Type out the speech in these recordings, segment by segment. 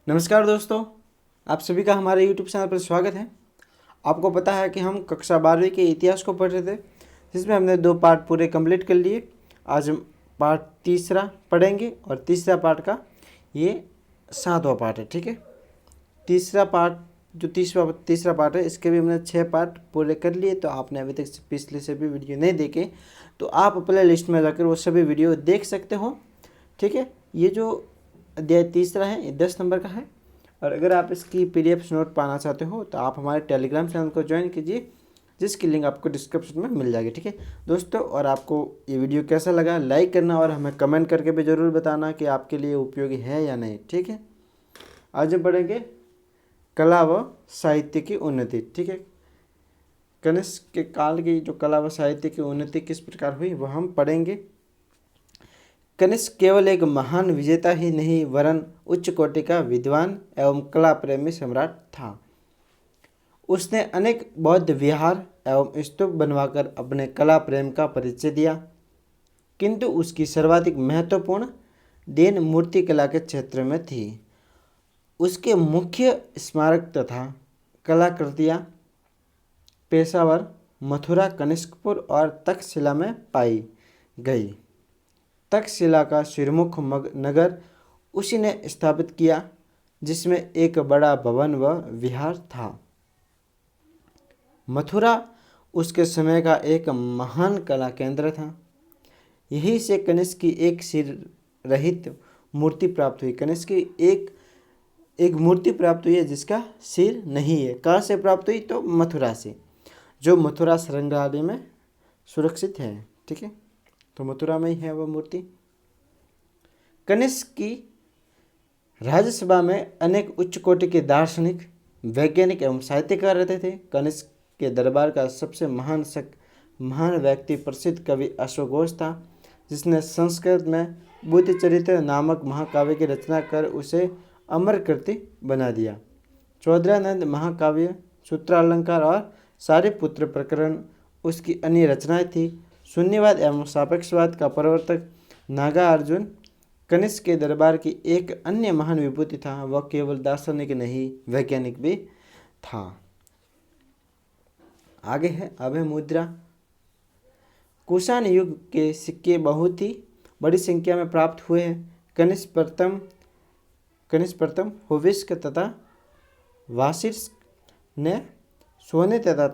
नमस्कार दोस्तों, आप सभी का हमारे YouTube चैनल पर स्वागत है। आपको पता है कि हम कक्षा 12वीं के इतिहास को पढ़ रहे थे, जिसमें हमने 2 पार्ट पूरे कंप्लीट कर लिए। आज हम पार्ट तीसरा पढ़ेंगे और तीसरा पार्ट का ये 7वां पार्ट है। ठीक है, तीसरा पार्ट जो तीसरा पार्ट है, इसके भी हमने 6 पार्ट पूरे कर लिए। तो आपने अभी तक पिछले सभी वीडियो नहीं देखे तो आप प्ले लिस्ट में जाकर वो सभी वीडियो देख सकते हो। ठीक है, ये जो अध्याय तीसरा है ये 10 नंबर का है। और अगर आप इसकी PDF नोट पाना चाहते हो तो आप हमारे टेलीग्राम चैनल को ज्वाइन कीजिए, जिसकी लिंक आपको डिस्क्रिप्शन में मिल जाएगी। ठीक है दोस्तों, और आपको ये वीडियो कैसा लगा लाइक करना और हमें कमेंट करके भी ज़रूर बताना कि आपके लिए उपयोगी है या नहीं। ठीक है, आज हम पढ़ेंगे कला व साहित्य की उन्नति। ठीक है, कनिष्क के काल की जो कला व साहित्य की उन्नति किस प्रकार हुई वह हम पढ़ेंगे। कनिष्क केवल एक महान विजेता ही नहीं वरन उच्च कोटि का विद्वान एवं कला प्रेमी सम्राट था। उसने अनेक बौद्ध विहार एवं स्तूप बनवाकर अपने कला प्रेम का परिचय दिया, किंतु उसकी सर्वाधिक महत्वपूर्ण देन मूर्ति कला के क्षेत्र में थी। उसके मुख्य स्मारक तथा कलाकृतियाँ पेशावर, मथुरा, कनिष्कपुर और तक्षशिला में पाई गई। तक्षशिला का सिरमुख नगर उसी ने स्थापित किया, जिसमें एक बड़ा भवन व विहार था। मथुरा उसके समय का एक महान कला केंद्र था। यहीं से कनिष्क की एक सिर रहित मूर्ति प्राप्त हुई। कनिष्क की एक मूर्ति प्राप्त हुई है जिसका सिर नहीं है। कहाँ से प्राप्त हुई? तो मथुरा से, जो मथुरा संग्रहालय में सुरक्षित है। ठीक है, तो मथुरा में ही है वह मूर्ति। कनिष्क की राज्यसभा में अनेक उच्च कोटि के दार्शनिक, वैज्ञानिक एवं साहित्यकार रहते थे। कनिष्क के दरबार का सबसे महान व्यक्ति प्रसिद्ध कवि अश्वघोष था, जिसने संस्कृत में बुद्ध चरित्र नामक महाकाव्य की रचना कर उसे अमर कृति बना दिया। चौधरानंद महाकाव्य, सूत्रालंकार और सारिपुत्र प्रकरण उसकी अन्य रचनाएं थी। शून्यवाद एवं सापेक्षवाद का प्रवर्तक नागार्जुन कनिष्क के दरबार की एक अन्य महान विभूति था। वह केवल दार्शनिक नहीं, वैज्ञानिक भी था। आगे है, अब है मुद्रा। कुषाण युग के सिक्के बहुत ही बड़ी संख्या में प्राप्त हुए हैं। कनिष्क प्रथम हुविस्क तथा वासिष्क ने सोने तथा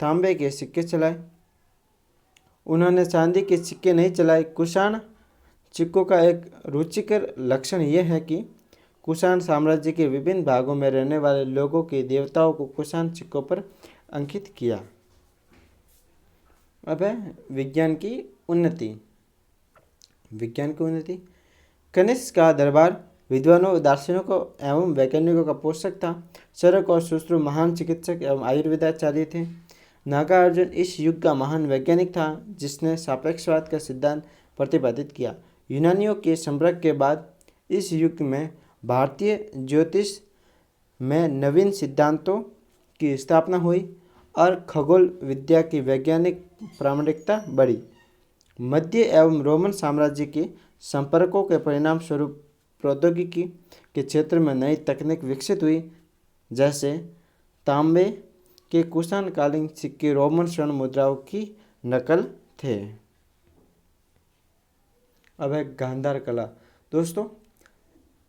तांबे के सिक्के चलाए। उन्होंने चांदी के सिक्के नहीं चलाए। कुषाण सिक्कों का एक रुचिकर लक्षण यह है कि कुषाण साम्राज्य के विभिन्न भागों में रहने वाले लोगों के देवताओं को कुषाण सिक्कों पर अंकित किया। अब है विज्ञान की उन्नति। कनिष्क का दरबार विद्वानों, दार्शनिकों एवं वैज्ञानिकों का पोषक था। चरक और सुश्रु महान चिकित्सक एवं आयुर्वेदाचार्य थे। नागार्जुन इस युग का महान वैज्ञानिक था, जिसने सापेक्षवाद का सिद्धांत प्रतिपादित किया। यूनानियों के संपर्क के बाद इस युग में भारतीय ज्योतिष में नवीन सिद्धांतों की स्थापना हुई और खगोल विद्या की वैज्ञानिक प्रामाणिकता बढ़ी। मध्य एवं रोमन साम्राज्य के संपर्कों के परिणाम स्वरूप प्रौद्योगिकी के क्षेत्र में नई तकनीक विकसित हुई, जैसे तांबे के कुषाणकालीन सिक्के रोमन स्वर्ण मुद्राओं की नकल थे। अब है गांधार कला। दोस्तों,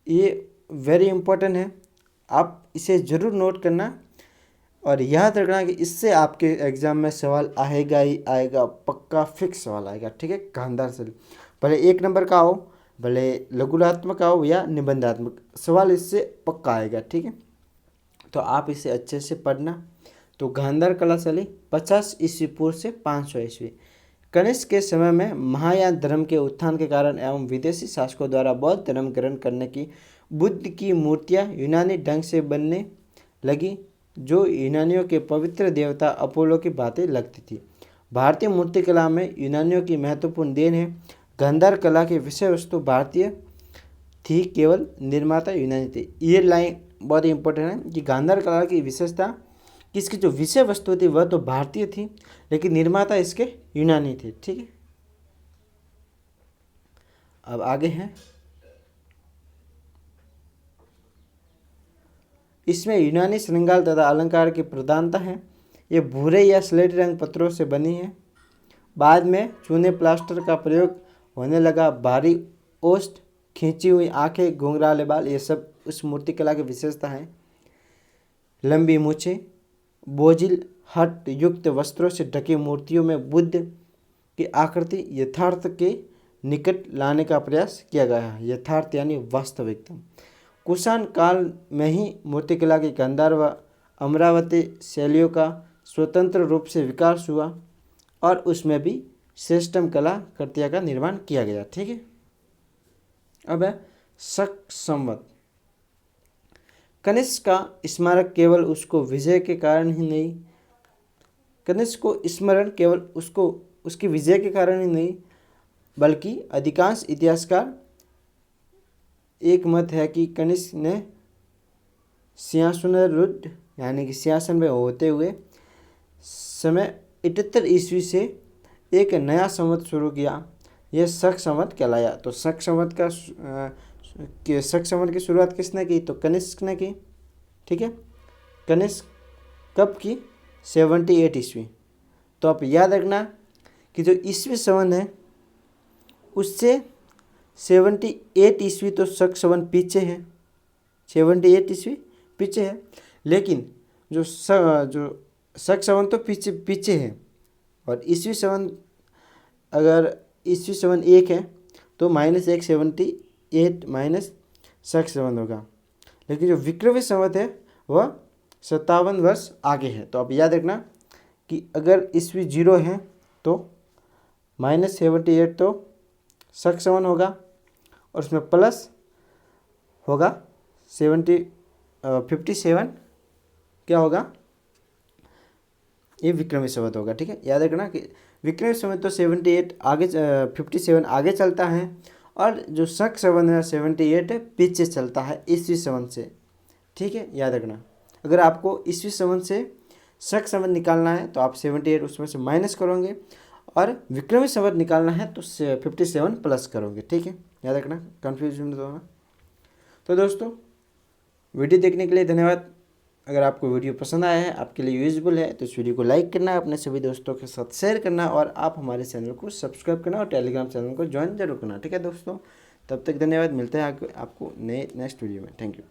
ये वेरी इंपॉर्टेंट है, आप इसे ज़रूर नोट करना और याद रखना कि इससे आपके एग्जाम में सवाल आएगा ही आएगा, पक्का फिक्स सवाल आएगा। ठीक है, गांधार से भले 1 नंबर का हो, भले लघुरात्मक आओ या निबंधात्मक, सवाल इससे पक्का आएगा। ठीक है, तो आप इसे अच्छे से पढ़ना। तो गांधार कला चली 50 ईस्वी पूर्व से 500 ईस्वी। कनिष्क के समय में महायान धर्म के उत्थान के कारण एवं विदेशी शासकों द्वारा बौद्ध धर्म ग्रहण करने की बुद्ध की मूर्तियाँ यूनानी ढंग से बनने लगी, जो यूनानियों के पवित्र देवता अपोलो की बातें लगती थी। भारतीय मूर्तिकला में यूनानियों की महत्वपूर्ण देन है। गांधार कला की विषय वस्तु भारतीय थी, केवल निर्माता यूनानी थे। ये लाइन बहुत इंपॉर्टेंट है कि गांधार कला की विशेषता कि इसकी जो विषय वस्तु थी वह तो भारतीय थी, लेकिन निर्माता इसके यूनानी थे। ठीक है, अब आगे हैं इसमें यूनानी श्रृंगार तथा अलंकार की प्रधानता है। ये भूरे या स्लेटी रंग पत्थरों से बनी है। बाद में चूने प्लास्टर का प्रयोग होने लगा। भारी ओष्ठ, खींची हुई आंखें, घुंघराले बाल, ये सब उस मूर्तिकला की विशेषता है। लंबी मूछें, बोझिल हट युक्त वस्त्रों से ढकी मूर्तियों में बुद्ध की आकृति यथार्थ के निकट लाने का प्रयास किया गया है। यथार्थ यानी वास्तविकता। कुषाण काल में ही मूर्तिकला की गांधार व अमरावती शैलियों का स्वतंत्र रूप से विकास हुआ और उसमें भी श्रेष्ठतम कला कृतियों का निर्माण किया गया। ठीक है। अब है शक संवत। कनिष्क का स्मारक केवल उसको विजय के कारण ही नहीं, कनिष्क को स्मरण केवल उसकी विजय के कारण ही नहीं, बल्कि अधिकांश इतिहासकार एक मत है कि कनिष्क ने सिंहासनारूढ़ यानी कि सिंहासन में होते हुए समय 78 ईस्वी से एक नया संवत शुरू किया। यह शक संवत कहलाया। तो शक संवत की शुरुआत किसने की? तो कनिष्क ने की। ठीक है। कनिष्क कब की? 78 ईस्वी। तो आप याद रखना कि जो ईस्वी संवत है उससे 78 ईस्वी तो शक संवत पीछे है, 78 ईस्वी पीछे है, लेकिन जो शक संवत तो पीछे है। और ईस्वी संवत अगर ईस्वी संवत 1 है तो -1 78 माइनस शक संवत होगा। लेकिन जो विक्रमी संवत है वह 57 वर्ष आगे है। तो आप याद रखना कि अगर ईस्वी 0 है तो -78 तो शक संवत होगा और उसमें प्लस होगा 57 क्या होगा? ये विक्रमी संवत होगा। ठीक है। याद रखना कि विक्रमी संवत तो 78 आगे 57 आगे चलता है और जो शक संवत है 78 पीछे चलता है ईस्वी संवत से। ठीक है। याद रखना अगर आपको ईस्वी संवत से शक संवत निकालना है तो आप 78 उसमें से माइनस करोगे और विक्रमी संवत निकालना है तो 57 प्लस करोगे। ठीक है। याद रखना, कन्फ्यूजन तो होना। तो दोस्तों वीडियो देखने के लिए धन्यवाद। अगर आपको वीडियो पसंद आया है, आपके लिए यूजफुल है, तो इस वीडियो को लाइक करना, अपने सभी दोस्तों के साथ शेयर करना और आप हमारे चैनल को सब्सक्राइब करना और टेलीग्राम चैनल को ज्वाइन जरूर करना। ठीक है दोस्तों, तब तक धन्यवाद। मिलते हैं आपको नेक्स्ट वीडियो में। Thank you.